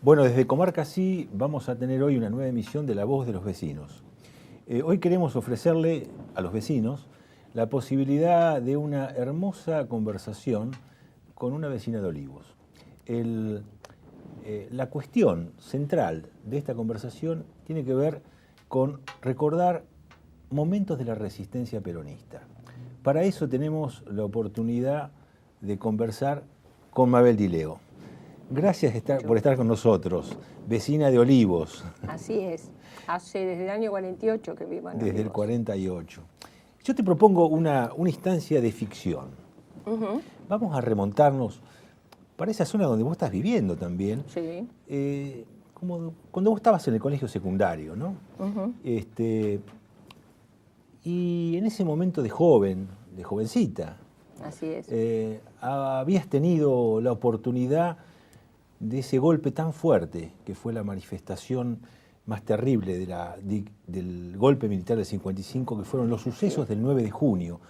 Bueno, desde Comarca Sí vamos a tener hoy una nueva emisión de La Voz de los Vecinos. Hoy queremos ofrecerle a los vecinos la posibilidad de una hermosa conversación con una vecina de Olivos. La cuestión central de esta conversación tiene que ver con recordar momentos de la resistencia peronista. Para eso tenemos la oportunidad de conversar con Mabel Di Leo. Gracias por estar con nosotros, vecina de Olivos. Así es, desde el año 48 que vivo en Olivos. Desde el 48. Yo te propongo una instancia de ficción. Vamos a remontarnos para esa zona donde vos estás viviendo también. Sí. Como cuando vos estabas en el colegio secundario, ¿no? Y en ese momento de jovencita. Así es. Habías tenido la oportunidad de ese golpe tan fuerte que fue la manifestación más terrible del golpe militar del 55, que fueron los sucesos del 9 de junio,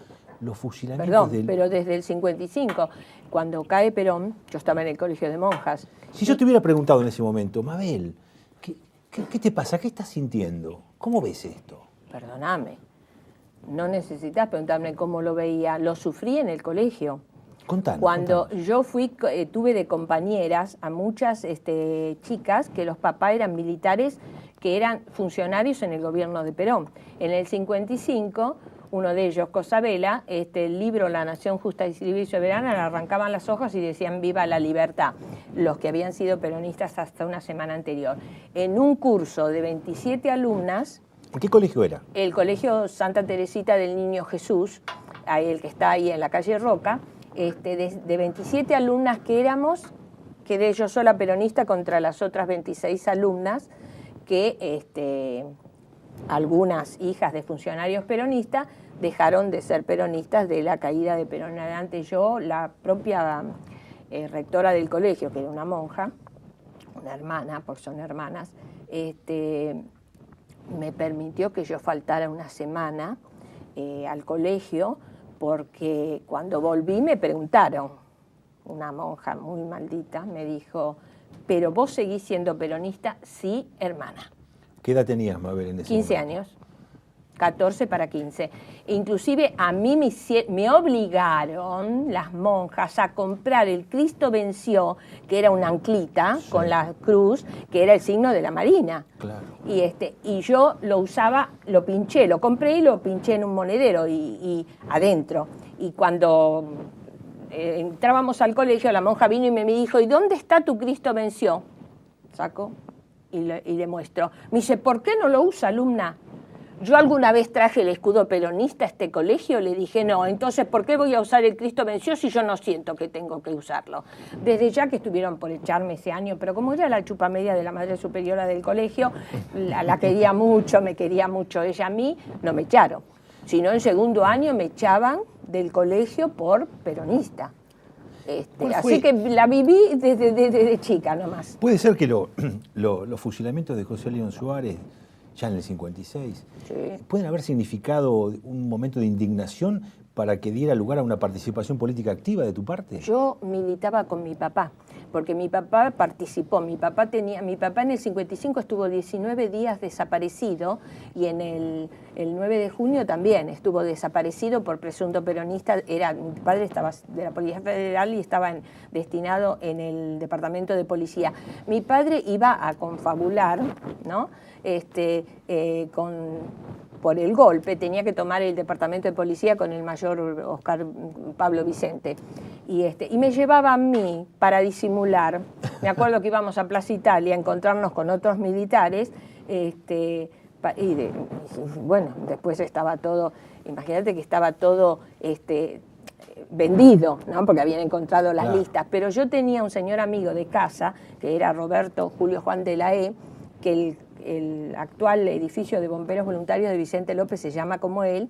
los fusilamientos pero desde el 55, cuando cae Perón, yo estaba en el colegio de monjas. Si yo te hubiera preguntado en ese momento, Mabel, ¿qué te pasa? ¿Qué estás sintiendo? ¿Cómo ves esto? Perdóname, no necesitas preguntarme cómo lo veía, lo sufrí en el colegio. Contanos. Cuando yo tuve de compañeras a muchas chicas que los papás eran militares, que eran funcionarios en el gobierno de Perón. En el 55, uno de ellos, Cosabela, el libro La Nación Justa y Civil y Soberana, le arrancaban las hojas y decían viva la libertad, los que habían sido peronistas hasta una semana anterior. En un curso de 27 alumnas... ¿En qué colegio era? El colegio Santa Teresita del Niño Jesús, el que está ahí en la calle Roca. De 27 alumnas que éramos, quedé yo sola peronista contra las otras 26 alumnas que algunas hijas de funcionarios peronistas dejaron de ser peronistas de la caída de Perón en adelante. Yo, la propia rectora del colegio, que era una monja, una hermana, porque son hermanas, me permitió que yo faltara una semana al colegio, porque cuando volví me preguntaron, una monja muy maldita me dijo, ¿pero vos seguís siendo peronista? Sí, hermana. ¿Qué edad tenías, Mabel, en ese 15 momento? años, 14 para 15. Inclusive a mí me obligaron las monjas a comprar el Cristo Venció, que era una anclita con la cruz, que era el signo de la Marina. Claro. Y yo lo usaba, lo pinché, lo compré y lo pinché en un monedero y adentro. Y cuando entrábamos al colegio, la monja vino y me dijo, ¿y dónde está tu Cristo Venció? Saco y le muestro. Me dice, ¿por qué no lo usa, alumna? Yo alguna vez traje el escudo peronista a este colegio, le dije, no, entonces, ¿por qué voy a usar el Cristo Venció si yo no siento que tengo que usarlo? Desde ya que estuvieron por echarme ese año, pero como era la chupamedia de la madre superiora del colegio, la quería mucho, me quería mucho ella a mí, no me echaron. Sino en segundo año me echaban del colegio por peronista. Así que la viví desde chica nomás. Puede ser que los fusilamientos de José León Suárez, ya en el 56, sí, pueden haber significado un momento de indignación para que diera lugar a una participación política activa de tu parte. Yo militaba con mi papá, porque mi papá participó. Mi papá en el 55 estuvo 19 días desaparecido y en el 9 de junio también estuvo desaparecido por presunto peronista. Mi padre estaba de la Policía Federal y estaba destinado en el Departamento de Policía. Mi padre iba a confabular, ¿no? Por el golpe, tenía que tomar el departamento de policía con el mayor Oscar Pablo Vicente. Y me llevaba a mí para disimular. Me acuerdo que íbamos a Plaza Italia a encontrarnos con otros militares. Bueno, después estaba todo, imagínate que estaba todo vendido, ¿no? Porque habían encontrado las listas. Pero yo tenía un señor amigo de casa, que era Roberto Julio Juan de la E, que el actual edificio de bomberos voluntarios de Vicente López se llama como él.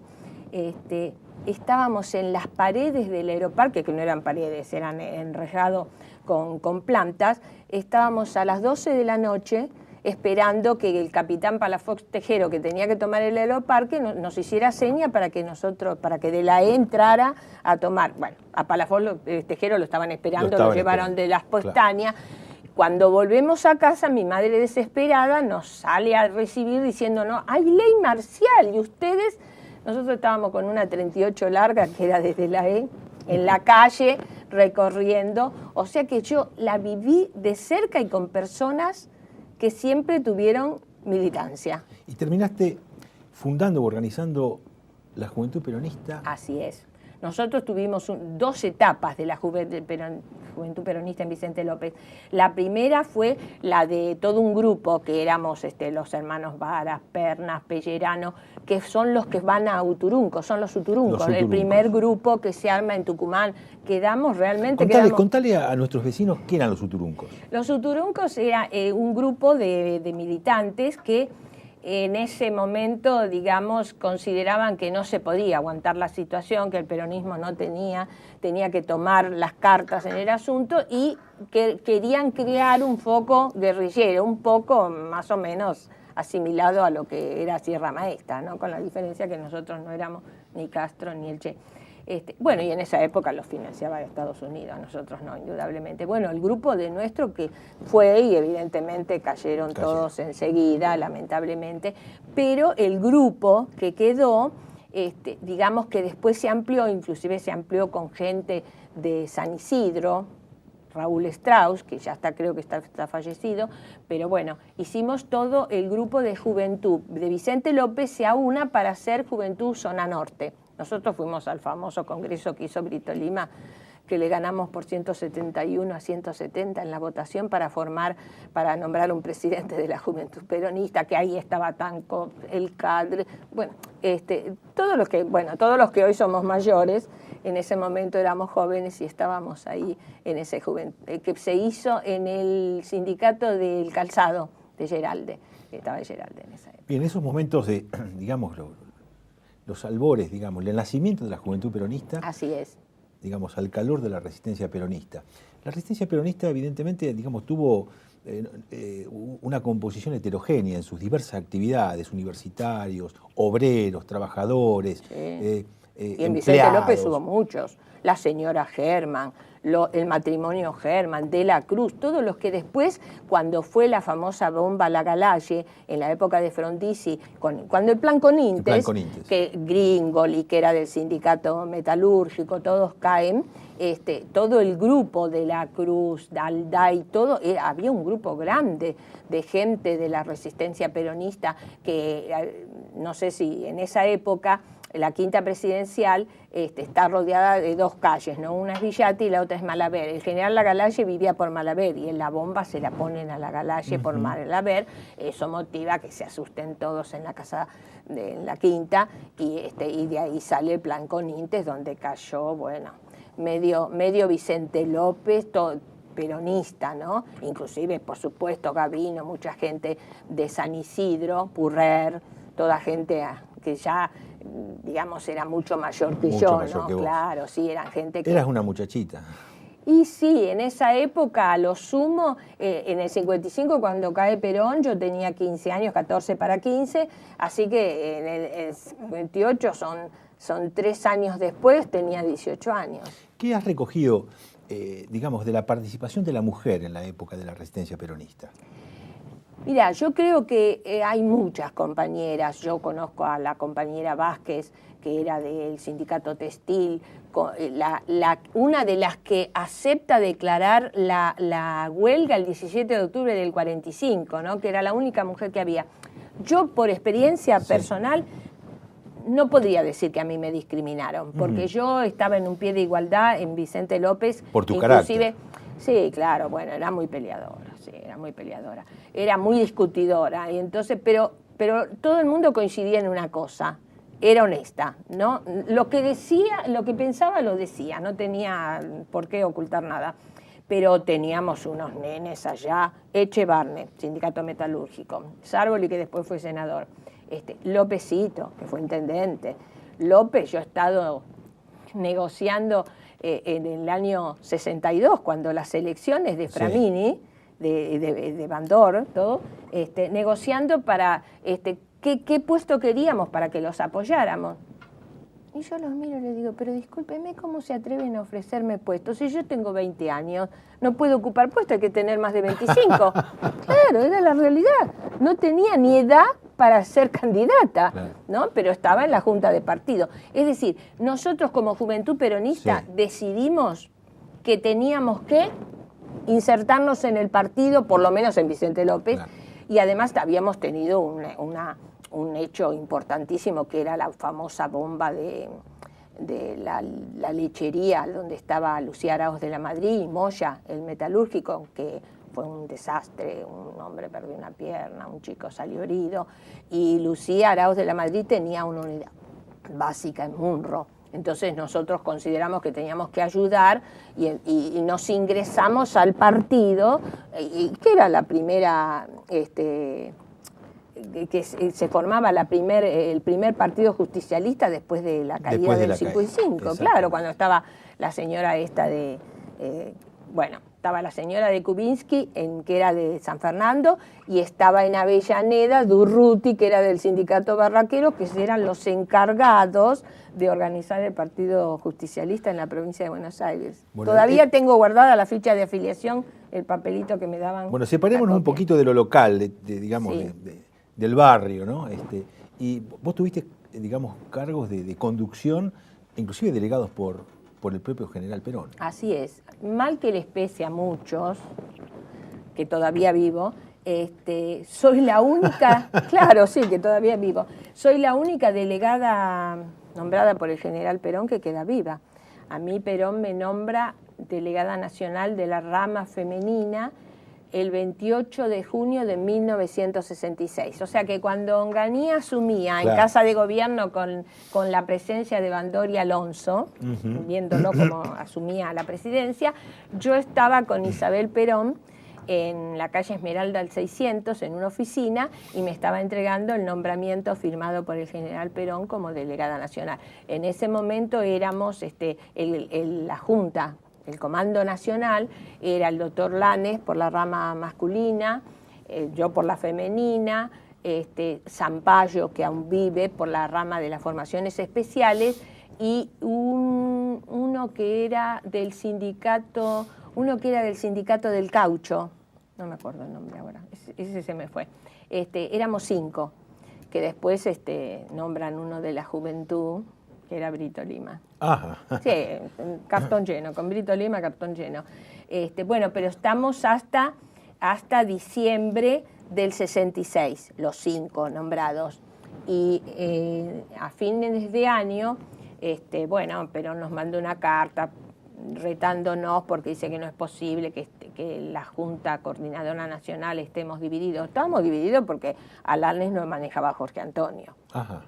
Estábamos en las paredes del aeroparque, que no eran paredes, eran enrejados con plantas. Estábamos a las 12 de la noche esperando que el capitán Palafox Tejero, que tenía que tomar el aeroparque, nos hiciera seña para que de la E entrara a tomar. Bueno, a Palafox Tejero lo estaban esperando, lo llevaron de las pestañas. Claro. cuando volvemos a casa, mi madre desesperada nos sale a recibir diciendo, no, hay ley marcial, y ustedes, nosotros estábamos con una 38 larga, que era desde la E, en la calle, recorriendo, o sea que yo la viví de cerca y con personas que siempre tuvieron militancia. Y terminaste fundando o organizando la Juventud Peronista. Así es. Nosotros tuvimos 2 etapas de la Juventud Peronista en Vicente López. La primera fue la de todo un grupo, que éramos los hermanos Varas, Pernas, Pellerano, que son los que van a Uturunco, son los Uturuncos, el primer grupo que se arma en Tucumán. Quedamos realmente... Contale a nuestros vecinos qué eran los Uturuncos. Los Uturuncos era un grupo de militantes que en ese momento, digamos, consideraban que no se podía aguantar la situación, que el peronismo no tenía que tomar las cartas en el asunto y que querían crear un foco guerrillero, un poco más o menos asimilado a lo que era Sierra Maestra, ¿no? Con la diferencia que nosotros no éramos ni Castro ni el Che. Bueno, y en esa época los financiaba Estados Unidos, nosotros no, indudablemente. Bueno, el grupo de nuestro que fue, y evidentemente cayeron todos enseguida, lamentablemente, pero el grupo que quedó, digamos que después se amplió, inclusive se amplió con gente de San Isidro, Raúl Strauss, que ya está, creo que está fallecido, pero bueno, hicimos todo el grupo de juventud de Vicente López se aúna para hacer Juventud Zona Norte. Nosotros fuimos al famoso congreso que hizo Brito Lima, que le ganamos por 171 a 170 en la votación para nombrar un presidente de la Juventud Peronista, que ahí estaba Tanco, el Cadre, bueno, todos los que hoy somos mayores, en ese momento éramos jóvenes y estábamos ahí en ese que se hizo en el sindicato del calzado de Geralde, estaba Geralde en esa época. Y en esos momentos de, digamos, los albores, digamos, el nacimiento de la Juventud Peronista. Así es. Digamos, al calor de la resistencia peronista. La resistencia peronista, evidentemente, digamos, tuvo una composición heterogénea en sus diversas actividades, universitarios, obreros, trabajadores, sí. Y empleados. en Vicente López hubo muchos. La señora Germán, el matrimonio Germán, De la Cruz, todos los que después, cuando fue la famosa bomba Lagalalle, en la época de Frondizi, cuando el Plan Conintes, que Gringoli, que era del sindicato metalúrgico, todos caen, todo el grupo de la Cruz, Dalday, todo, había un grupo grande de gente de la resistencia peronista que, no sé si en esa época, la quinta presidencial está rodeada de 2 calles, ¿no? Una es Villati y la otra es Malaver. El general Lagalalle vivía por Malaver y en la bomba se la ponen a Lagalalle por Malaver. Eso motiva que se asusten todos en la casa de la quinta y de ahí sale el Plan Conintes, donde cayó, bueno, medio Vicente López, todo peronista, ¿no? Inclusive, por supuesto, Gavino, mucha gente de San Isidro, Purrer, toda gente que ya, digamos, era mucho mayor que yo, ¿no? Claro, sí, eran gente que... Eras una muchachita. Y sí, en esa época, a lo sumo, en el 55, cuando cae Perón, yo tenía 15 años, 14 para 15, así que en el 58 son 3 años después, tenía 18 años. ¿Qué has recogido, digamos, de la participación de la mujer en la época de la resistencia peronista? Mira, yo creo que hay muchas compañeras. Yo conozco a la compañera Vázquez, que era del sindicato textil, una de las que acepta declarar la huelga el 17 de octubre del 45, ¿no? Que era la única mujer que había. Yo, por experiencia personal, no podría decir que a mí me discriminaron, porque yo estaba en un pie de igualdad en Vicente López. Por tu carácter. Sí, claro, bueno, era muy peleadora, sí, era muy peleadora. Era muy discutidora, y entonces, pero todo el mundo coincidía en una cosa, era honesta, ¿no? Lo que decía, lo que pensaba lo decía, no tenía por qué ocultar nada. Pero teníamos unos nenes allá, Echevarne, sindicato metalúrgico, Sárvoli, que después fue senador, Lópezito, que fue intendente. López, yo he estado negociando en el año 62, cuando las elecciones de Framini, sí, de Bandor, todo, negociando para qué puesto queríamos para que los apoyáramos. Y yo los miro y les digo, pero discúlpeme, ¿cómo se atreven a ofrecerme puestos? Si yo tengo 20 años, no puedo ocupar puestos, hay que tener más de 25. Claro, era la realidad. No tenía ni edad para ser candidata, Claro. ¿no? Pero estaba en la junta de partido. Es decir, nosotros como Juventud Peronista Sí. decidimos que teníamos que insertarnos en el partido, por lo menos en Vicente López, Claro. y además habíamos tenido un hecho importantísimo que era la famosa bomba de la lechería donde estaba Lucía Arauz de la Madrid y Moya, el metalúrgico, que fue un desastre, un hombre perdió una pierna, un chico salió herido, y Lucía Arauz de la Madrid tenía una unidad básica en Munro. Entonces nosotros consideramos que teníamos que ayudar y nos ingresamos al partido, y que era la primera, que se formaba el primer partido justicialista después de la caída Después de del la 5 y caída, 5, exacto. claro, cuando estaba la señora esta de, estaba la señora de Kubinsky, que era de San Fernando, y estaba en Avellaneda Durruti, que era del sindicato barraquero, que eran los encargados de organizar el Partido Justicialista en la provincia de Buenos Aires. Bueno, Todavía tengo guardada la ficha de afiliación, el papelito que me daban. Bueno, separémonos la un copia. poquito de lo local, digamos, Sí. del barrio, ¿no? Y vos tuviste, digamos, cargos de conducción, inclusive delegados por el propio general Perón. Así es. Mal que les pese a muchos, que todavía vivo, soy la única, claro, sí, que todavía vivo, soy la única delegada nombrada por el general Perón que queda viva. A mí Perón me nombra delegada nacional de la rama femenina el 28 de junio de 1966. O sea que cuando Onganía asumía en Claro. Casa de Gobierno con la presencia de Bandori Alonso, Ujú. viéndolo como asumía la presidencia, yo estaba con Isabel Perón en la calle Esmeralda al 600, en una oficina, y me estaba entregando el nombramiento firmado por el general Perón como delegada nacional. En ese momento éramos la Junta, el Comando Nacional, era el doctor Lanes por la rama masculina, yo por la femenina, Zampayo, que aún vive, por la rama de las formaciones especiales, y uno que era del sindicato del caucho, no me acuerdo el nombre ahora, ese se me fue. Éramos 5, que después nombran uno de la juventud, que era Brito Lima. Ajá. Sí, cartón lleno, con Brito Lima, cartón lleno. Bueno, pero estamos hasta diciembre del 66, los 5 nombrados. Y a fines de año, bueno, Perón nos mandó una carta retándonos porque dice que no es posible que la Junta Coordinadora Nacional estemos divididos. Estábamos divididos porque Alanes no manejaba Jorge Antonio. Ajá.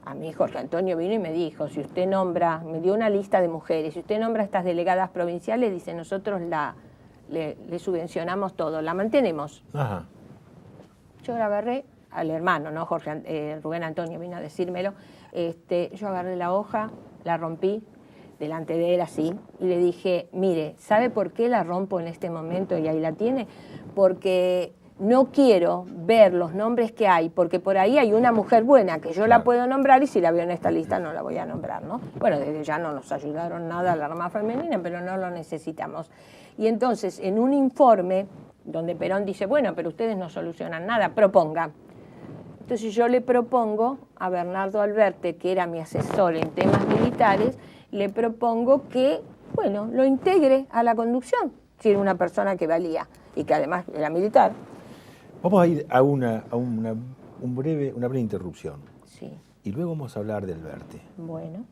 A mí Jorge Antonio vino y me dijo, si usted nombra, me dio una lista de mujeres, si usted nombra a estas delegadas provinciales, dice, nosotros le subvencionamos todo, la mantenemos. Ajá. Yo la agarré al hermano, ¿no? Rubén Antonio vino a decírmelo. Yo agarré la hoja, la rompí delante de él así y le dije, mire, ¿sabe por qué la rompo en este momento? Y ahí la tiene, porque no quiero ver los nombres que hay, porque por ahí hay una mujer buena que yo Claro. la puedo nombrar y si la veo en esta lista no la voy a nombrar, ¿no? Bueno, desde ya no nos ayudaron nada a la rama femenina, pero no lo necesitamos. Y entonces, en un informe donde Perón dice, bueno, pero ustedes no solucionan nada, proponga. Entonces yo le propongo a Bernardo Alberte, que era mi asesor en temas militares, le propongo que, bueno, lo integre a la conducción, si era una persona que valía y que además era militar. Vamos a ir a una breve interrupción. Sí, Y luego vamos a hablar del Alberte. bueno.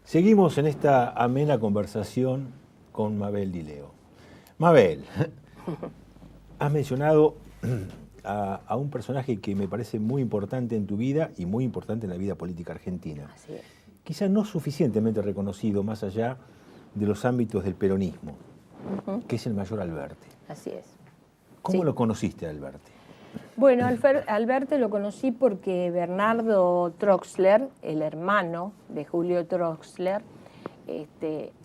Seguimos en esta amena conversación con Mabel Di Leo. Mabel, has mencionado a un personaje que me parece muy importante en tu vida y muy importante en la vida política argentina. Así es. Quizás no suficientemente reconocido más allá de los ámbitos del peronismo, que es el mayor Alberte. Así es. ¿Cómo Sí. lo conociste, Alberte? Bueno, Alberti lo conocí porque Bernardo Troxler, el hermano de Julio Troxler,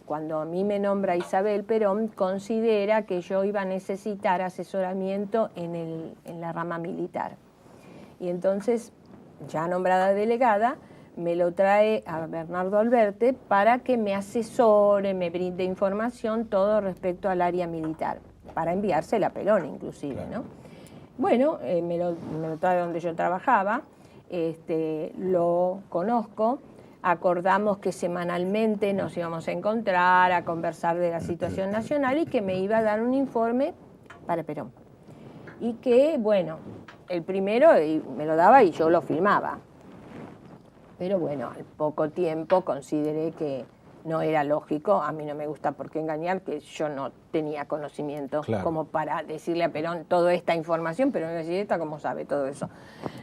cuando a mí me nombra Isabel Perón, considera que yo iba a necesitar asesoramiento en la rama militar. Y entonces, ya nombrada delegada, me lo trae a Bernardo Alberti para que me asesore, me brinde información, todo respecto al área militar, para enviársela a Perón inclusive, claro, ¿no? Bueno, me lo trae donde yo trabajaba, lo conozco, acordamos que semanalmente nos íbamos a encontrar, a conversar de la situación nacional y que me iba a dar un informe para Perón. Y que, bueno, el primero me lo daba y yo lo firmaba. Pero bueno, al poco tiempo consideré que no era lógico, a mí no me gusta por qué engañar, que yo no tenía conocimiento, claro, como para decirle a Perón toda esta información, pero me iba a decir, ¿esta cómo sabe todo eso?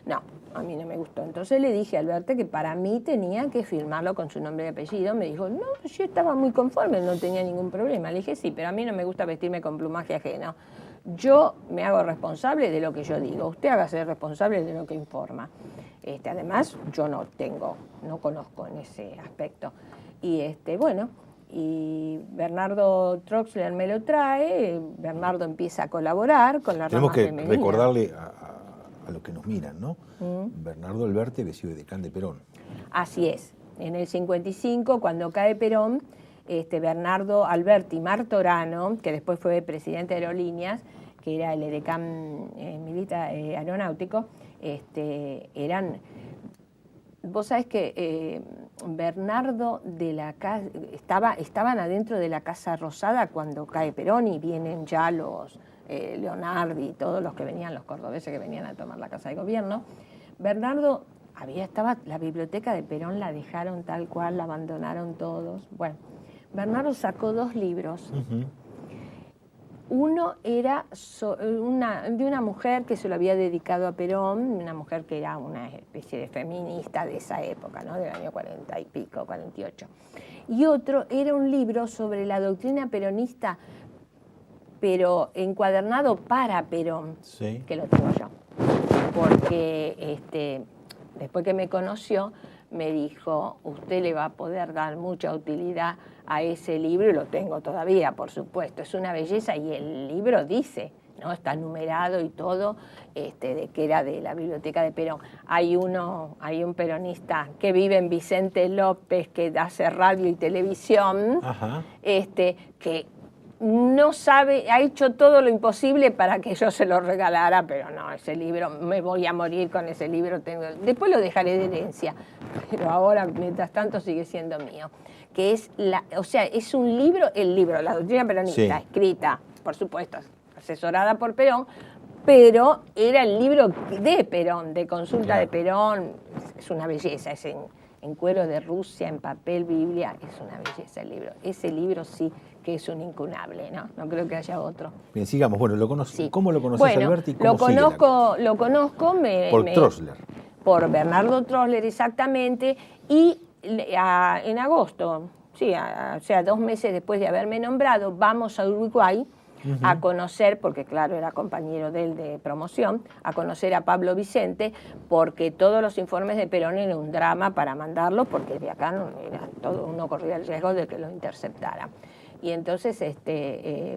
No, a mí no me gustó. Entonces le dije a Alberti que para mí tenía que firmarlo con su nombre y apellido. Me dijo, no, yo estaba muy conforme, no tenía ningún problema. Le dije, sí, pero a mí no me gusta vestirme con plumaje ajeno. Yo me hago responsable de lo que yo digo, usted hágase responsable de lo que informa. Además, yo no conozco en ese aspecto. Y bueno, y Bernardo Troxler me lo trae, Bernardo empieza a colaborar con la rama femenina. Tenemos que recordarle a los que nos miran, ¿no? Bernardo Alberti había sido decán de Perón. Así es. En el 55, cuando cae Perón, Bernardo Alberti Martorano, que después fue presidente de Aerolíneas, que era el edecán militar aeronáutico, eran... Vos sabés que Bernardo de la casa estaban adentro de la Casa Rosada cuando cae Perón y vienen ya los Leonardi y todos los que venían, los cordobeses que venían a tomar la Casa de Gobierno. Bernardo, estaba la biblioteca de Perón, la dejaron tal cual, la abandonaron todos. Bueno, Bernardo sacó 2 libros. Uh-huh. Uno era de una mujer que se lo había dedicado a Perón, una mujer que era una especie de feminista de esa época, ¿no? Del año 40 y pico, 48. Y otro era un libro sobre la doctrina peronista, pero encuadernado para Perón, sí, que lo tengo yo. Porque después que me conoció, me dijo, usted le va a poder dar mucha utilidad a ese libro, y lo tengo todavía, por supuesto, es una belleza, y el libro dice, ¿no? Está numerado y todo, de que era de la biblioteca de Perón. Hay un peronista que vive en Vicente López, que hace radio y televisión, ajá, que no sabe, ha hecho todo lo imposible para que yo se lo regalara, pero no, ese libro, me voy a morir con ese libro, después lo dejaré de herencia, pero ahora, mientras tanto, sigue siendo mío. Que es es un libro, la doctrina peronista, sí, escrita, por supuesto, asesorada por Perón, pero era el libro de Perón, de consulta, claro, de Perón, es una belleza, es en cuero de Rusia, en papel, Biblia, es una belleza el libro. Ese libro sí que es un incunable, ¿no? No creo que haya otro. Bien, sigamos. Bueno, sí. ¿Cómo lo conoces, bueno, Alberti? Lo conozco por Troxler. Por Bernardo Troxler, exactamente, y en agosto, sí, o sea, 2 meses después de haberme nombrado, vamos a Uruguay, uh-huh, a conocer, porque claro, era compañero de él de promoción, a conocer a Pablo Vicente, porque todos los informes de Perón eran un drama para mandarlo, porque de acá uno corría el riesgo de que lo interceptara. Y entonces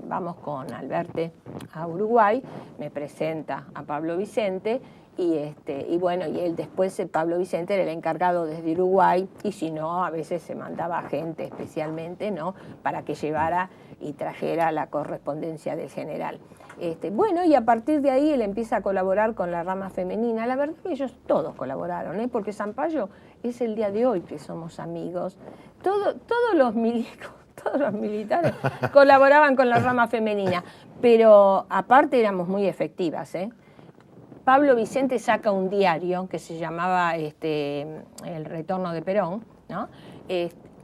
vamos con Alberti a Uruguay, me presenta a Pablo Vicente, y bueno, y él después, Pablo Vicente era el encargado desde Uruguay, y si no, a veces se mandaba gente especialmente, ¿no?, para que llevara y trajera la correspondencia del general. Bueno, y a partir de ahí él empieza a colaborar con la rama femenina. La verdad que ellos todos colaboraron, porque Sampaio es el día de hoy que somos amigos. Todos los militares colaboraban con la rama femenina, pero aparte éramos muy efectivas, Pablo Vicente saca un diario que se llamaba El Retorno de Perón, ¿no?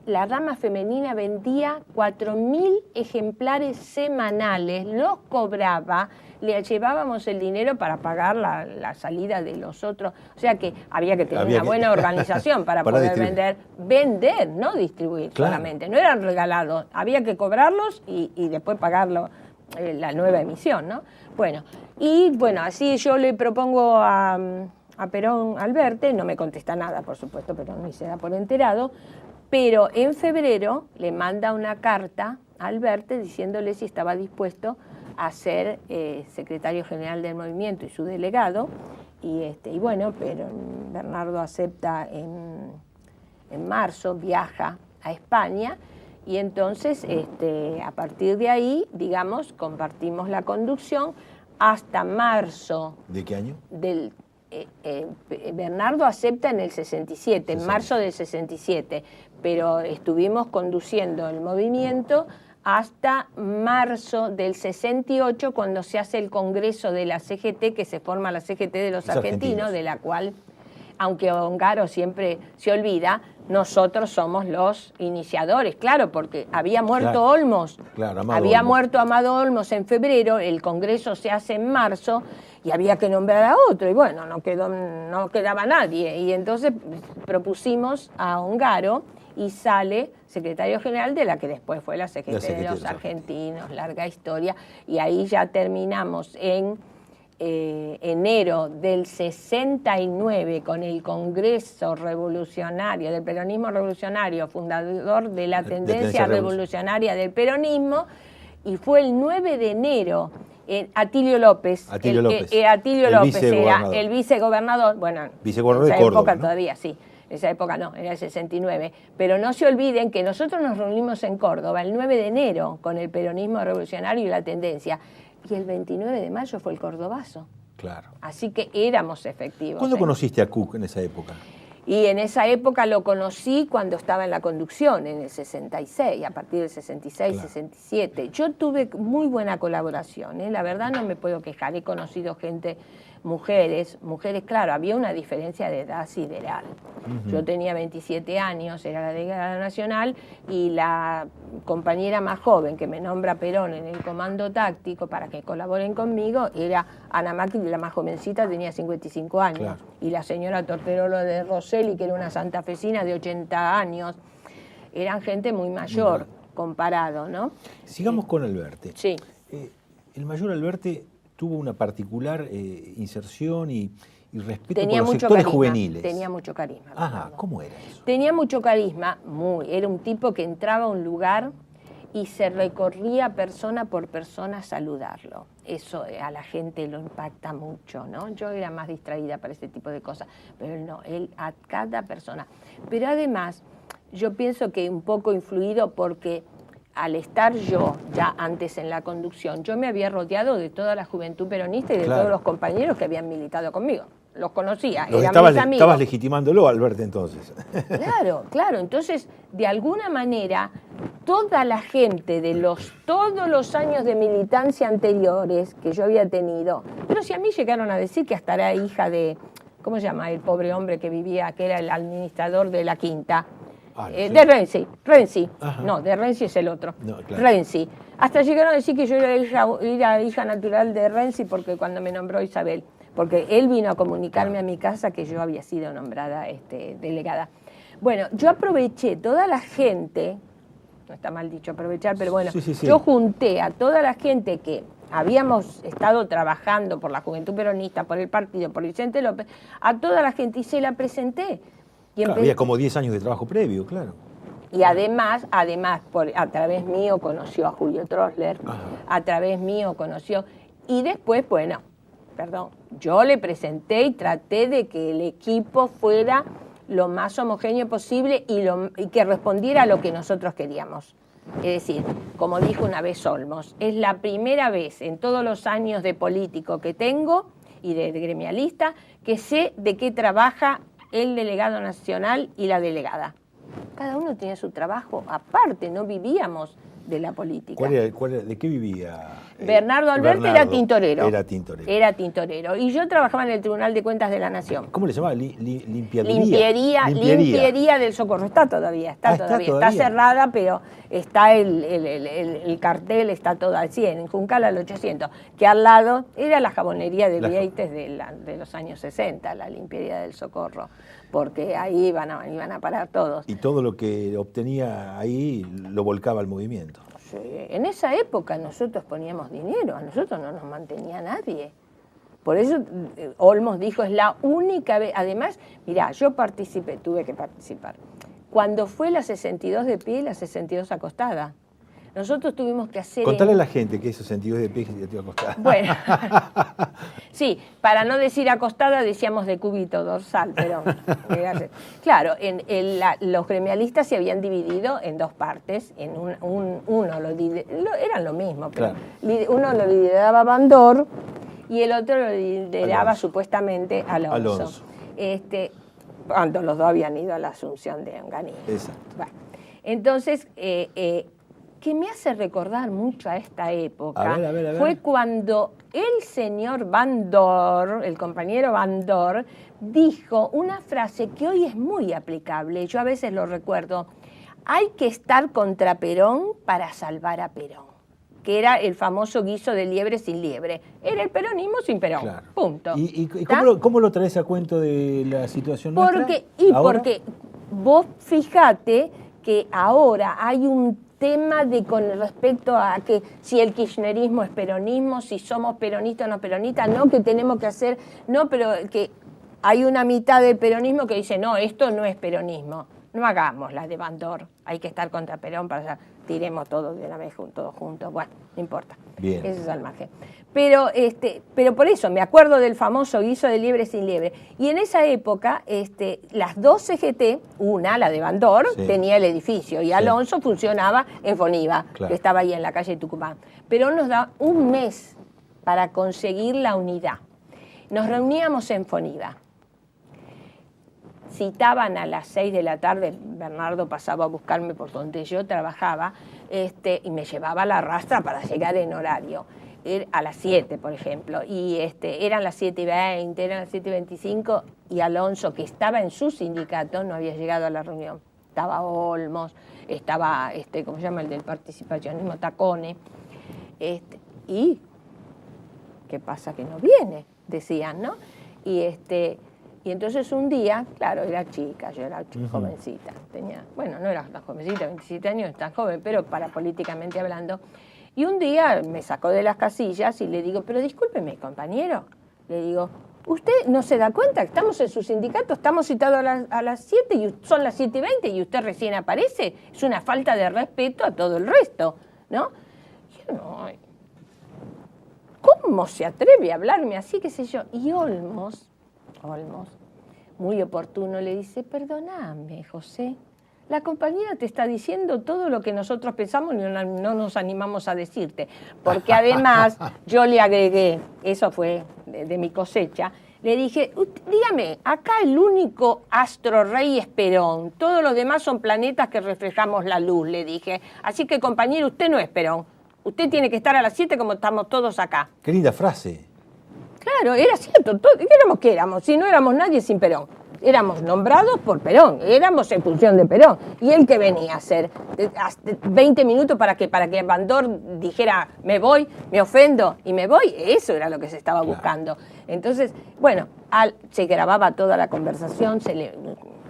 La rama femenina vendía 4.000 ejemplares semanales, los cobraba, le llevábamos el dinero para pagar la salida de los otros. O sea que había que tener una buena organización para poder vender, no distribuir, claro, solamente. No eran regalados, había que cobrarlos y después pagarlo la nueva emisión, ¿no? Bueno, y bueno, así yo le propongo a Perón Alberte, no me contesta nada, por supuesto, Perón ni se da por enterado, pero en febrero le manda una carta a Alberte diciéndole si estaba dispuesto a ser secretario general del movimiento y su delegado, y bueno, pero Bernardo acepta en marzo, viaja a España, y entonces a partir de ahí, digamos, compartimos la conducción hasta marzo. ¿De qué año? Bernardo acepta en el 67, en marzo del 67, pero estuvimos conduciendo el movimiento hasta marzo del 68, cuando se hace el congreso de la CGT, que se forma la CGT de los argentinos, de la cual, aunque Ongaro siempre se olvida, nosotros somos los iniciadores, claro, porque había muerto Olmos, había muerto Amado Olmos en febrero, el congreso se hace en marzo y había que nombrar a otro, y bueno, no quedaba nadie, y entonces propusimos a Ongaro y sale secretario general de la que después fue la CGT de los argentinos, larga historia, y ahí ya terminamos en enero del 69 con el Congreso Revolucionario, del Peronismo Revolucionario, fundador de la tendencia revolucionaria del peronismo, y fue el 9 de enero Atilio López, Atilio López era el vicegobernador, bueno, vicegobernador en esa de Córdoba, época ¿no? Todavía sí. En esa época no, era el 69. Pero no se olviden que nosotros nos reunimos en Córdoba el 9 de enero con el peronismo revolucionario y la tendencia. Y el 29 de mayo fue el Cordobazo. Claro. Así que éramos efectivos. ¿Cuándo conociste a Cook en esa época? Y en esa época lo conocí cuando estaba en la conducción, en el 66, a partir del 66, claro. 67. Yo tuve muy buena colaboración, la verdad no me puedo quejar. He conocido gente, mujeres, claro, había una diferencia de edad sideral. Yo tenía 27 años, era la delegada nacional, y la compañera más joven que me nombra Perón en el comando táctico para que colaboren conmigo era Ana Macri, la más jovencita, tenía 55 años. Claro. Y la señora Torterolo de Rosselli, que era una santafesina de 80 años. Eran gente muy mayor comparado, ¿no? Sigamos con Alberte. Sí. El mayor Alberte tuvo una particular inserción y respeto tenía por los mucho sectores carisma, juveniles. Tenía mucho carisma. Ajá, ¿cómo era eso? Tenía mucho carisma, era un tipo que entraba a un lugar y se recorría persona por persona a saludarlo. Eso a la gente lo impacta mucho, ¿no? Yo era más distraída para ese tipo de cosas, pero él no, él a cada persona. Pero además, yo pienso que un poco influido porque al estar yo ya antes en la conducción, yo me había rodeado de toda la juventud peronista y de todos los compañeros que habían militado conmigo. Los conocía, eran mis amigos. Estabas legitimándolo, Alberte, entonces. Claro. Entonces, de alguna manera, toda la gente de todos los años de militancia anteriores que yo había tenido, pero si a mí llegaron a decir que hasta era hija de, ¿cómo se llama? El pobre hombre que vivía, que era el administrador de la Quinta. De Renzi. No, de Renzi es el otro. No, claro. Renzi. Hasta llegaron a decir que yo era hija natural de Renzi porque cuando me nombró Isabel, porque él vino a comunicarme a mi casa que yo había sido nombrada delegada. Bueno, yo aproveché toda la gente, no está mal dicho aprovechar, pero bueno, sí. Yo junté a toda la gente que habíamos estado trabajando por la Juventud Peronista, por el partido, por Vicente López, a toda la gente y se la presenté. Claro, había como 10 años de trabajo previo, claro. Y además a través mío conoció a Julio Trosler, a través mío conoció, y después, yo le presenté y traté de que el equipo fuera lo más homogéneo posible y que respondiera a lo que nosotros queríamos. Es decir, como dijo una vez Olmos, es la primera vez en todos los años de político que tengo y de gremialista que sé de qué trabaja el delegado nacional y la delegada. Cada uno tenía su trabajo aparte, no vivíamos de la política. ¿De qué vivía? Bernardo Alberte era tintorero. Era tintorero. Y yo trabajaba en el Tribunal de Cuentas de la Nación. ¿Cómo le llamaba? Limpiaría del Socorro. Está todavía. Está cerrada, pero está el cartel, está todo al 100, en Juncal al 800, que al lado era la jabonería de Vieites de los años 60, la Limpiaría del Socorro, porque ahí iban a parar todos. Y todo lo que obtenía ahí lo volcaba al movimiento. Sí, en esa época nosotros poníamos dinero, a nosotros no nos mantenía nadie. Por eso Olmos dijo, es la única vez, además, mirá, yo participé, tuve que participar. Cuando fue la 62 de pie y la 62 acostada, nosotros tuvimos que hacer... Contale a la gente que es 62 de pie y 62 acostada. Bueno, sí, para no decir acostada decíamos de cúbito dorsal, pero... Claro, los gremialistas se habían dividido en dos partes, en eran lo mismo, pero claro. Uno lo lideraba Bandor y el otro lo lideraba supuestamente Alonso. Cuando los dos habían ido a la Asunción de Onganía. Exacto. Bueno, entonces... que me hace recordar mucho a esta época, a ver. fue cuando el señor Bandor, el compañero Bandor, dijo una frase que hoy es muy aplicable, yo a veces lo recuerdo, hay que estar contra Perón para salvar a Perón, que era el famoso guiso de liebre sin liebre, era el peronismo sin Perón, claro. Punto. ¿Y cómo lo traes a cuento de la situación nuestra? Porque vos fijate que ahora hay un tema con respecto a que si el kirchnerismo es peronismo, si somos peronistas o no peronistas, no, que tenemos que hacer, no, pero que hay una mitad del peronismo que dice, no, esto no es peronismo, no hagamos la de Bandor, hay que estar contra Perón para tiremos todos de una vez todos juntos, bueno, no importa, bien. Eso es al margen. Pero por eso me acuerdo del famoso guiso de liebre sin liebre. Y en esa época, las dos CGT, una, la de Bandor, sí. tenía el edificio y Alonso funcionaba en Foniva, claro. que estaba ahí en la calle Tucumán. Pero nos da un mes para conseguir la unidad. Nos reuníamos en Foniva. Citaban a las 6 de la tarde, Bernardo pasaba a buscarme por donde yo trabajaba, y me llevaba a la rastra para llegar en horario. A las 7, por ejemplo, y eran las 7:20, eran las 7:25, y Alonso, que estaba en su sindicato, no había llegado a la reunión. Estaba Olmos, estaba, ¿cómo se llama? El del participacionismo, Tacone. ¿Y qué pasa que no viene? Decían, ¿no? Y entonces un día, claro, era chica, yo era jovencita, no era tan jovencita, 27 años, tan joven, pero para políticamente hablando. Y un día me sacó de las casillas y le digo, pero discúlpeme, compañero, le digo, ¿usted no se da cuenta que estamos en su sindicato, estamos citados a las 7 y son las 7:20 y usted recién aparece? Es una falta de respeto a todo el resto, ¿no? Yo no, ¿cómo se atreve a hablarme así, qué sé yo? Y Olmos, muy oportuno, le dice, perdóname, José, la compañera te está diciendo todo lo que nosotros pensamos y no nos animamos a decirte. Porque además yo le agregué, eso fue de mi cosecha, le dije, dígame, acá el único astro rey es Perón, todos los demás son planetas que reflejamos la luz, le dije. Así que, compañero, usted no es Perón. Usted tiene que estar a las 7 como estamos todos acá. Qué linda frase. Claro, era cierto. ¿Qué éramos? Si no éramos nadie sin Perón. Éramos nombrados por Perón, éramos en función de Perón. ¿Y él qué venía a hacer? 20 minutos para que Bandor dijera, me voy, me ofendo y me voy. Eso era lo que se estaba buscando. Entonces, bueno, se grababa toda la conversación,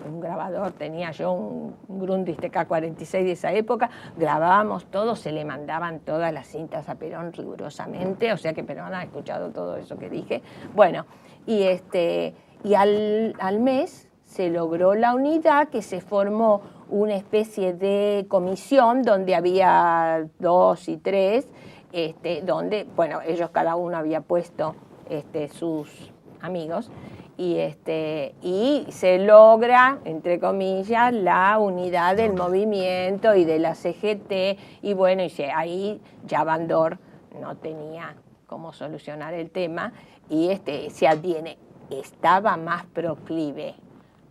un grabador, tenía yo un Grundig TK-46 de esa época, grabábamos todo, se le mandaban todas las cintas a Perón rigurosamente, o sea que Perón ha escuchado todo eso que dije. Bueno, y al mes se logró la unidad, que se formó una especie de comisión donde había 2 y 3, donde, bueno, ellos cada uno había puesto sus amigos, y se logra, entre comillas, la unidad del movimiento y de la CGT, y bueno, ahí ya Bandor no tenía cómo solucionar el tema, y se adviene. Estaba más proclive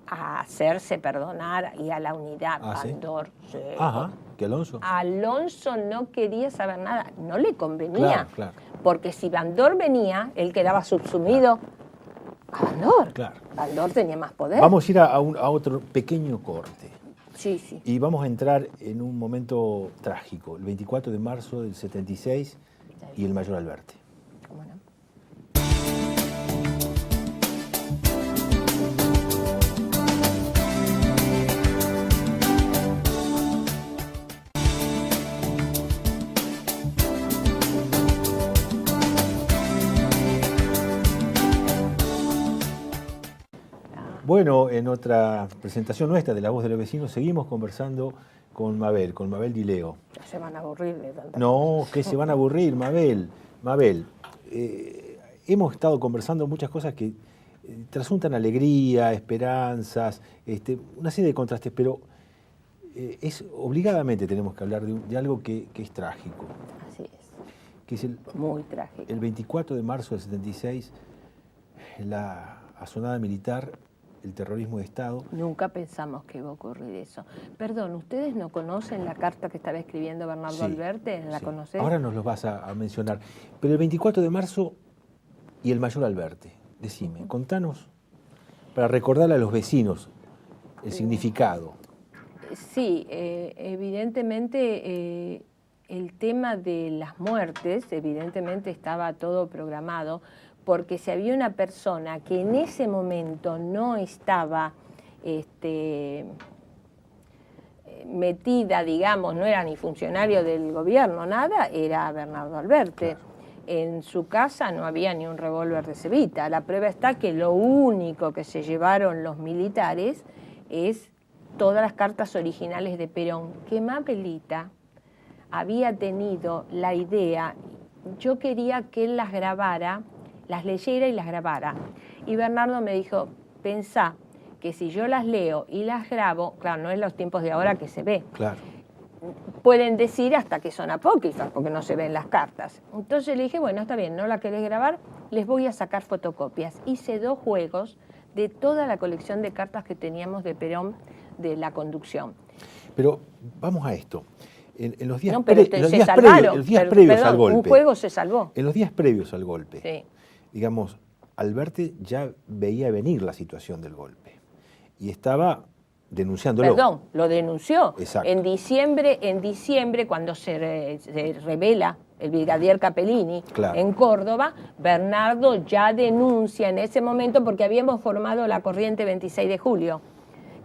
a hacerse perdonar y a la unidad. Bandor. ¿Sí? Ajá, ¿que Alonso? Alonso no quería saber nada, no le convenía. Claro. Porque si Bandor venía, él quedaba subsumido a Bandor. Claro. Bandor tenía más poder. Vamos a ir a otro pequeño corte. Sí. Y vamos a entrar en un momento trágico, el 24 de marzo del 76 y el Mayor Alberti. ¿Cómo no? Bueno, en otra presentación nuestra de La Voz de los Vecinos seguimos conversando con Mabel Dileo. Ya se van a aburrir de tanta No, cosa. que se van a aburrir, Mabel. Mabel, hemos estado conversando muchas cosas que trasuntan alegría, esperanzas, una serie de contrastes, pero obligadamente tenemos que hablar de algo que es trágico. Así es. Que es muy trágico. El 24 de marzo del 76, la asonada militar, el terrorismo de Estado. Nunca pensamos que iba a ocurrir eso. Perdón, ¿ustedes no conocen la carta que estaba escribiendo Bernardo Alberti? ¿La conocés? Ahora nos lo vas a mencionar. Pero el 24 de marzo y el mayor Alberti, decime, contanos, para recordarle a los vecinos el significado. Sí, evidentemente el tema de las muertes, evidentemente estaba todo programado, porque si había una persona que en ese momento no estaba metida, digamos, no era ni funcionario del gobierno, nada, era Bernardo Alberti. Claro. En su casa no había ni un revólver de cebita. La prueba está que lo único que se llevaron los militares es todas las cartas originales de Perón, que Mabelita había tenido la idea, yo quería que él las grabara, las leyera y las grabara. Y Bernardo me dijo, pensá que si yo las leo y las grabo, claro, no es los tiempos de ahora que se ve. Claro. Pueden decir hasta que son apócrifas, porque no se ven las cartas. Entonces le dije, bueno, está bien, no la querés grabar, les voy a sacar fotocopias. Hice 2 juegos de toda la colección de cartas que teníamos de Perón de la conducción. Pero vamos a esto. En los días, no, pero los días previos al golpe. Un juego se salvó. En los días previos al golpe, sí. Digamos, Alberti ya veía venir la situación del golpe y estaba denunciándolo. Perdón, lo denunció. Exacto. En diciembre, cuando se revela el brigadier Capellini, claro, en Córdoba, Bernardo ya denuncia en ese momento, porque habíamos formado la corriente 26 de julio,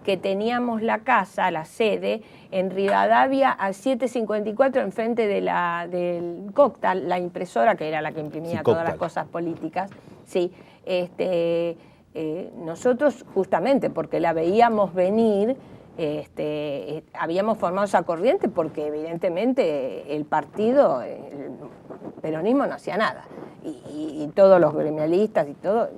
que teníamos la casa, la sede, en Rivadavia a 754, enfrente de del Cóctel, la impresora, que era la que imprimía todas las cosas políticas. Sí, nosotros justamente porque la veíamos venir, habíamos formado esa corriente porque evidentemente el partido, el peronismo no hacía nada, y todos los gremialistas y todo.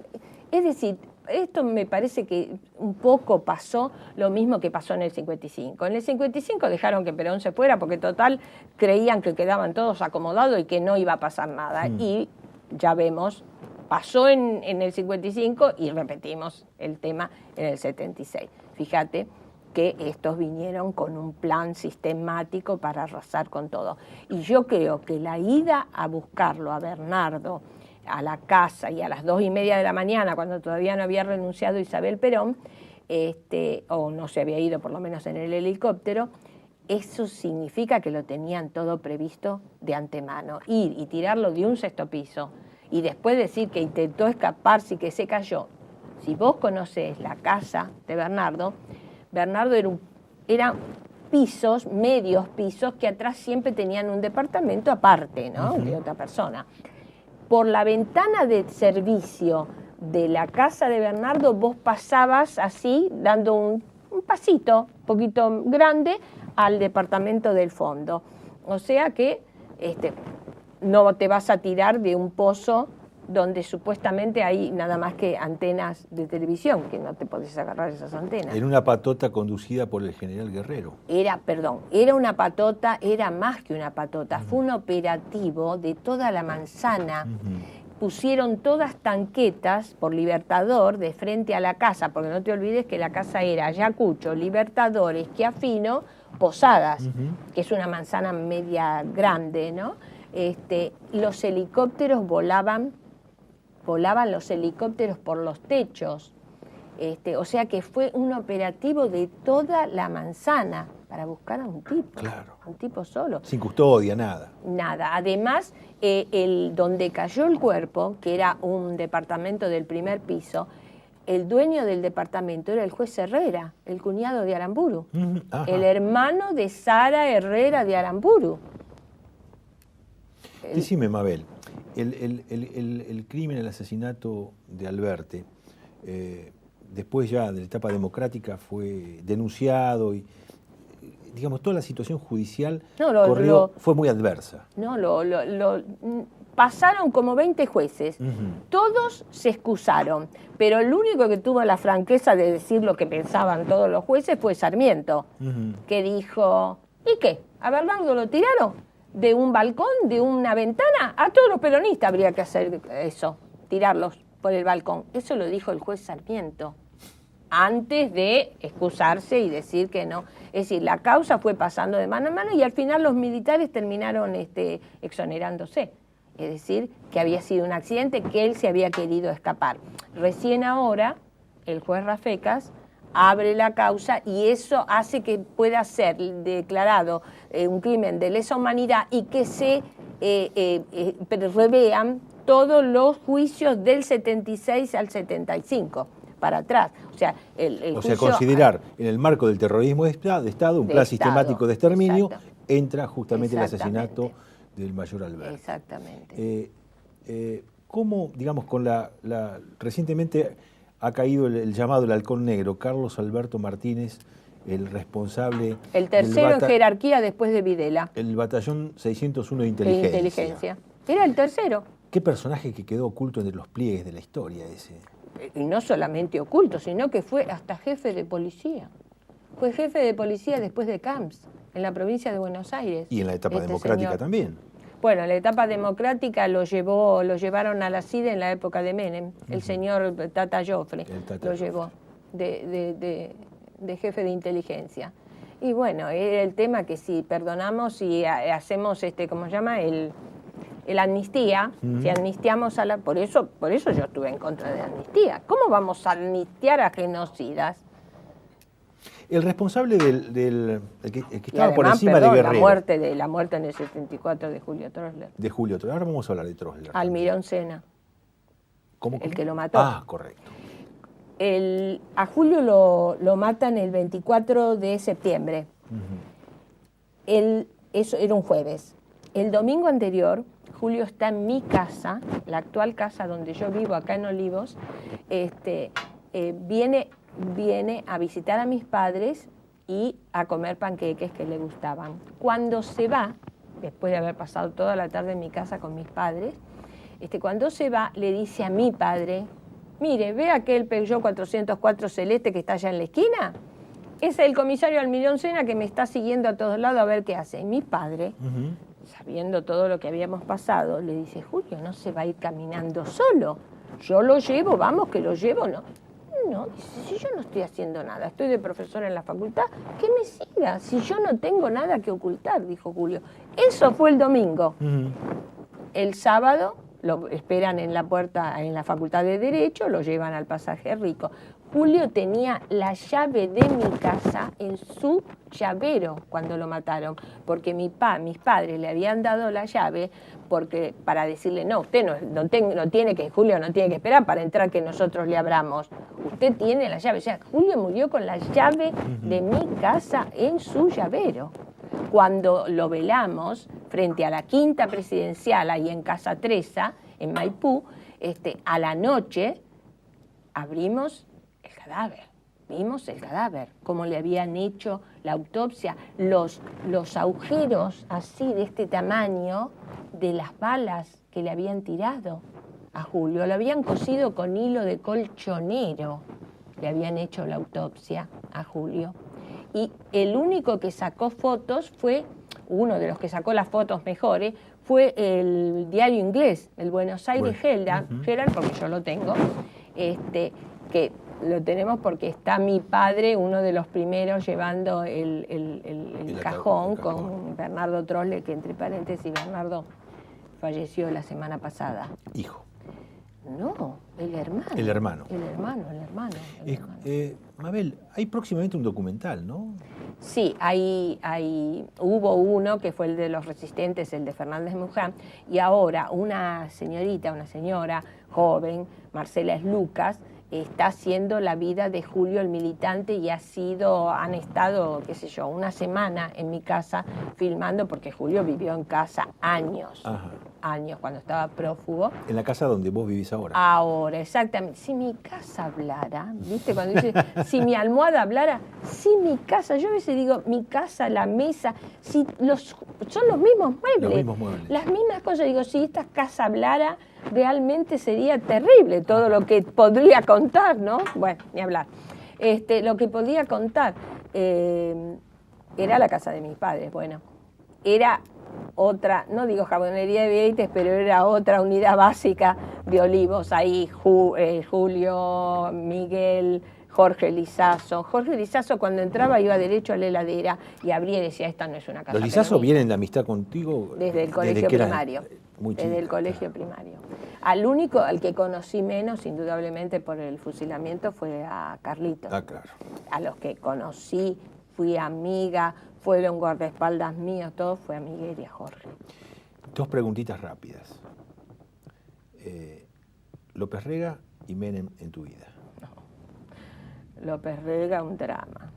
Es decir, esto me parece que un poco pasó lo mismo que pasó en el 55. En el 55 dejaron que Perón se fuera porque total creían que quedaban todos acomodados y que no iba a pasar nada. Y ya vemos, pasó en el 55 y repetimos el tema en el 76. Fíjate que estos vinieron con un plan sistemático para arrasar con todo. Y yo creo que la ida a buscarlo a Bernardo a la casa y a las 2:30 de la mañana, cuando todavía no había renunciado Isabel Perón, o no se había ido por lo menos en el helicóptero, eso significa que lo tenían todo previsto de antemano. Ir y tirarlo de un 6º piso y después decir que intentó escaparse y que se cayó. Si vos conocés la casa de Bernardo era pisos, medios pisos, que atrás siempre tenían un departamento aparte, ¿no? De otra persona. Por la ventana de servicio de la casa de Bernardo vos pasabas así, dando un pasito un poquito grande al departamento del fondo. O sea que no te vas a tirar de un pozo donde supuestamente hay nada más que antenas de televisión, que no te podés agarrar esas antenas. En una patota conducida por el general Guerrero. Era una patota, era más que una patota, fue un operativo de toda la manzana. Pusieron todas tanquetas por Libertador de frente a la casa, porque no te olvides que la casa era Ayacucho, Libertador, Schiaffino, Posadas, que es una manzana media grande, ¿no? Los helicópteros volaban los helicópteros por los techos, o sea que fue un operativo de toda la manzana para buscar a un tipo, claro, un tipo solo. Sin custodia, nada. Nada. Además, donde cayó el cuerpo, que era un departamento del 1er piso, el dueño del departamento era el juez Herrera, el cuñado de Aramburu, el hermano de Sara Herrera de Aramburu. Decime, Mabel, el crimen, el asesinato de Alberti, después ya de la etapa democrática fue denunciado y, digamos, toda la situación judicial fue muy adversa. No, pasaron como 20 jueces, todos se excusaron, pero el único que tuvo la franqueza de decir lo que pensaban todos los jueces fue Sarmiento, que dijo, ¿y qué? ¿A Bernardo lo tiraron? ¿De un balcón, de una ventana? A todos los peronistas habría que hacer eso, tirarlos por el balcón. Eso lo dijo el juez Sarmiento, antes de excusarse y decir que no. Es decir, la causa fue pasando de mano en mano y al final los militares terminaron exonerándose. Es decir, que había sido un accidente, que él se había querido escapar. Recién ahora, el juez Rafecas abre la causa y eso hace que pueda ser declarado un crimen de lesa humanidad y que se revean todos los juicios del 76 al 75 para atrás. O sea, considerar en el marco del terrorismo de Estado un plan sistemático de exterminio, entra justamente el asesinato del mayor Alberto. Exactamente. ¿Cómo, digamos, recientemente ha caído el llamado el halcón negro, Carlos Alberto Martínez, el responsable... El tercero en jerarquía después de Videla. El batallón 601 de inteligencia. Era el tercero. Qué personaje que quedó oculto entre los pliegues de la historia ese. Y no solamente oculto, sino que fue hasta jefe de policía. Fue jefe de policía después de Camps, en la provincia de Buenos Aires. Y en la etapa democrática también. Bueno, en la etapa democrática lo llevaron a la CIDE en la época de Menem. El señor Tata Joffre lo llevó de jefe de inteligencia. Y bueno, era el tema que si perdonamos y hacemos, ¿cómo se llama? El amnistía, si amnistiamos a la... Por eso yo estuve en contra de la amnistía. ¿Cómo vamos a amnistiar a genocidas? El responsable el que estaba por encima de Guerrero. La muerte en el 74 de Julio Trosler. De Julio Trosler. Ahora vamos a hablar de Trosler. Almirón Senna. ¿Cómo? El que lo mató. Ah, correcto. A Julio lo matan el 24 de septiembre. Eso era un jueves. El domingo anterior, Julio está en mi casa, la actual casa donde yo vivo, acá en Olivos, viene a visitar a mis padres y a comer panqueques que le gustaban. Cuando se va, después de haber pasado toda la tarde en mi casa con mis padres, cuando se va le dice a mi padre, mire, ¿ve aquel Peugeot 404 celeste que está allá en la esquina? Es el comisario Almirón Senna que me está siguiendo a todos lados a ver qué hace. Y mi padre, sabiendo todo lo que habíamos pasado, le dice, Julio, no se va a ir caminando solo. Yo lo llevo, vamos que lo llevo, ¿no? No, dice, si yo no estoy haciendo nada, estoy de profesora en la facultad, que me siga, si yo no tengo nada que ocultar, dijo Julio. Eso fue el domingo. El sábado lo esperan en la puerta, en la facultad de Derecho, lo llevan al pasaje Rico. Julio tenía la llave de mi casa en su llavero cuando lo mataron, porque mis padres le habían dado la llave para decirle, no, usted no tiene que, Julio no tiene que esperar para entrar que nosotros le abramos. Usted tiene la llave. O sea, Julio murió con la llave de mi casa en su llavero. Cuando lo velamos frente a la Quinta Presidencial, ahí en Casa Treza, en Maipú, a la noche abrimos el cadáver, vimos el cadáver, cómo le habían hecho la autopsia, los agujeros así de este tamaño de las balas que le habían tirado a Julio, lo habían cosido con hilo de colchonero, le habían hecho la autopsia a Julio. Y el único que sacó fotos fue, uno de los que sacó las fotos mejores, fue el diario inglés, el Buenos Aires Herald, porque yo lo tengo, que lo tenemos porque está mi padre, uno de los primeros, llevando el cajón con Bernardo Trosler, que entre paréntesis, Bernardo falleció la semana pasada. Hijo. No, el hermano. El hermano. El hermano. Mabel, hay próximamente un documental, ¿no? Sí, hubo uno que fue el de los resistentes, el de Fernández Muján, y ahora una señora joven, Marcela Lucas, está haciendo la vida de Julio el militante y han estado, qué sé yo, una semana en mi casa filmando, porque Julio vivió en casa años, años, cuando estaba prófugo. En la casa donde vos vivís ahora. Ahora, exactamente. Si mi casa hablara, ¿viste? Cuando dice, si mi almohada hablara, si mi casa, yo a veces digo, mi casa, la mesa, si son los mismos muebles. Los mismos muebles. Las mismas cosas. Digo, si esta casa hablara, realmente sería terrible todo lo que podría contar, ¿no? Bueno, ni hablar. Lo que podría contar era la casa de mis padres. Bueno, era otra, no digo jabonería de Vieites, pero era otra unidad básica de Olivos. Ahí Julio, Miguel, Jorge Lizazo. Jorge Lizazo, cuando entraba, iba derecho a la heladera y abría y decía, esta no es una casa. ¿Los Lizazo vienen de amistad contigo? Desde el colegio primario. Desde el colegio primario. Al único al que conocí menos, indudablemente por el fusilamiento, fue a Carlitos. Ah, claro. A los que conocí, fui amiga, fueron guardaespaldas míos, todo fue a Miguel y a Jorge. 2 preguntitas rápidas. López Rega y Menem en tu vida. No. López Rega, un drama.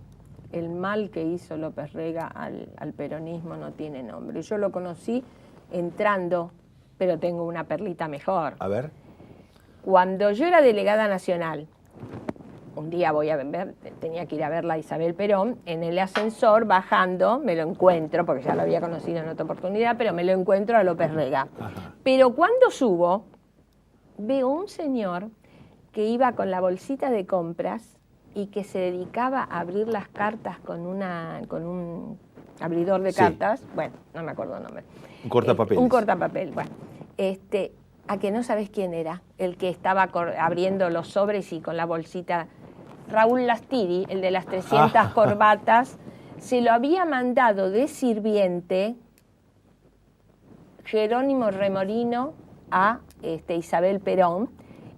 El mal que hizo López Rega al peronismo no tiene nombre. Yo lo conocí entrando, pero tengo una perlita mejor. A ver. Cuando yo era delegada nacional, un día tenía que ir a verla a Isabel Perón, en el ascensor bajando, me lo encuentro, porque ya lo había conocido en otra oportunidad, pero me lo encuentro a López Rega. Ajá. Pero cuando subo, veo un señor que iba con la bolsita de compras y que se dedicaba a abrir las cartas con un abridor de cartas, bueno, no me acuerdo el nombre. Un cortapapel. Un cortapapel, bueno. A que no sabes quién era, el que estaba abriendo los sobres y con la bolsita. Raúl Lastiri, el de las 300 corbatas, se lo había mandado de sirviente Jerónimo Remorino a Isabel Perón.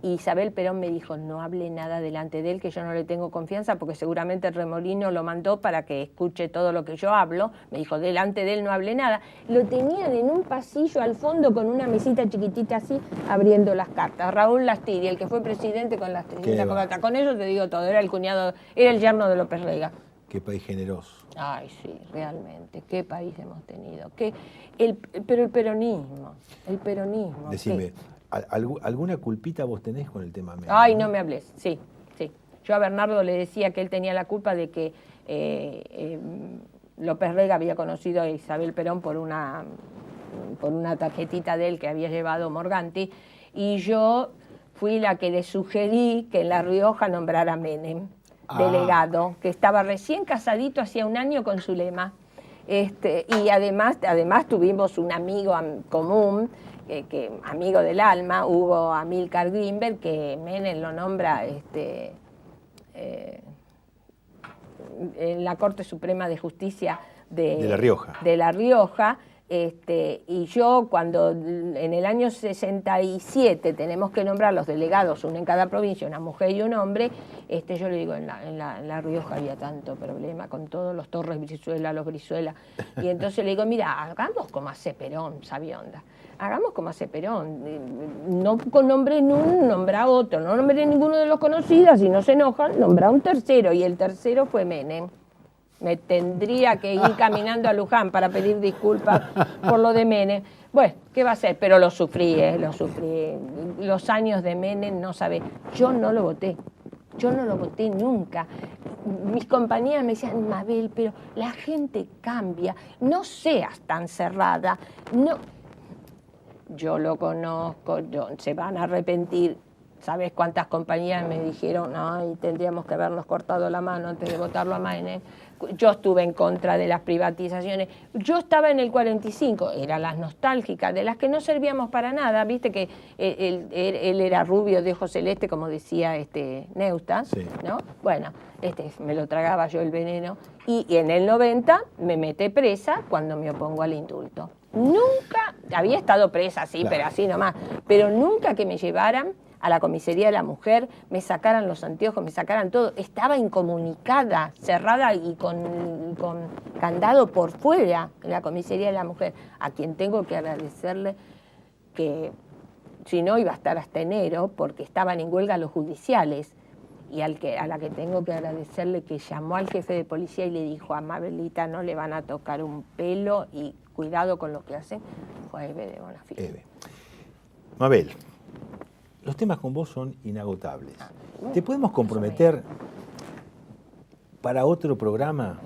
Y Isabel Perón me dijo, no hable nada delante de él, que yo no le tengo confianza, porque seguramente Remorino lo mandó para que escuche todo lo que yo hablo. Me dijo, delante de él no hable nada. Lo tenían en un pasillo al fondo con una mesita chiquitita así, abriendo las cartas. Raúl Lastiri, el que fue presidente con las 300 corbatas. Con eso te digo todo, era el yerno de López Rega. Qué país generoso. Ay, sí, realmente, qué país hemos tenido. Pero el peronismo. Decime, ¿alguna culpita vos tenés con el tema Menem? Ay, no me hables, sí. Yo a Bernardo le decía que él tenía la culpa de que López Rega había conocido a Isabel Perón por una tarjetita de él que había llevado Morganti, y yo fui la que le sugerí que en La Rioja nombrara a Menem, delegado, que estaba recién casadito hacía un año con Zulema. Y además tuvimos un amigo común, amigo del alma, Hugo Amílcar Grimberg, que Menem lo nombra en la Corte Suprema de Justicia de La Rioja. De La Rioja. Y yo, cuando en el año 67 tenemos que nombrar los delegados, uno en cada provincia, una mujer y un hombre, yo le digo, en la Rioja había tanto problema con todos los Torres Brizuela, los Brizuela, y entonces le digo, mira, hagamos como hace Perón, sabionda, hagamos como hace Perón, no nombré uno, nombra otro, no nombré ninguno de los conocidos, si no se enojan, nombra un tercero, y el tercero fue Menem. Me tendría que ir caminando a Luján para pedir disculpas por lo de Menem. Bueno, ¿qué va a hacer? Pero lo sufrí. Los años de Menem, no sabe. Yo no lo voté nunca. Mis compañeras me decían, Mabel, pero la gente cambia, no seas tan cerrada. No. Yo lo conozco, se van a arrepentir. ¿Sabes cuántas compañías me dijeron, ay, tendríamos que habernos cortado la mano antes de votarlo a Menem? Yo estuve en contra de las privatizaciones. Yo estaba en el 45, eran las nostálgicas, de las que no servíamos para nada. Viste que él era rubio de ojos celeste, como decía Neusta, sí. ¿No? Bueno, me lo tragaba yo el veneno. Y en el 90 me metí presa cuando me opongo al indulto. Nunca, había estado presa, sí, claro, pero así nomás, pero nunca que me llevaran a la comisaría de la mujer, me sacaran los anteojos, me sacaran todo. Estaba incomunicada, cerrada y con candado por fuera en la comisaría de la mujer, a quien tengo que agradecerle que si no iba a estar hasta enero, porque estaban en huelga los judiciales, y a la que tengo que agradecerle que llamó al jefe de policía y le dijo a Mabelita no le van a tocar un pelo y cuidado con lo que hacen, fue Eve de Bonafide. Eve. Mabel, los temas con vos son inagotables. ¿Te podemos comprometer para otro programa?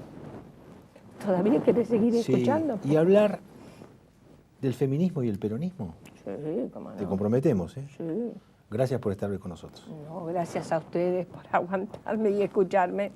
¿Todavía querés seguir escuchando? Y hablar del feminismo y el peronismo. Sí, cómo no. Te comprometemos, ¿eh? Sí. Gracias por estar hoy con nosotros. No, gracias a ustedes por aguantarme y escucharme.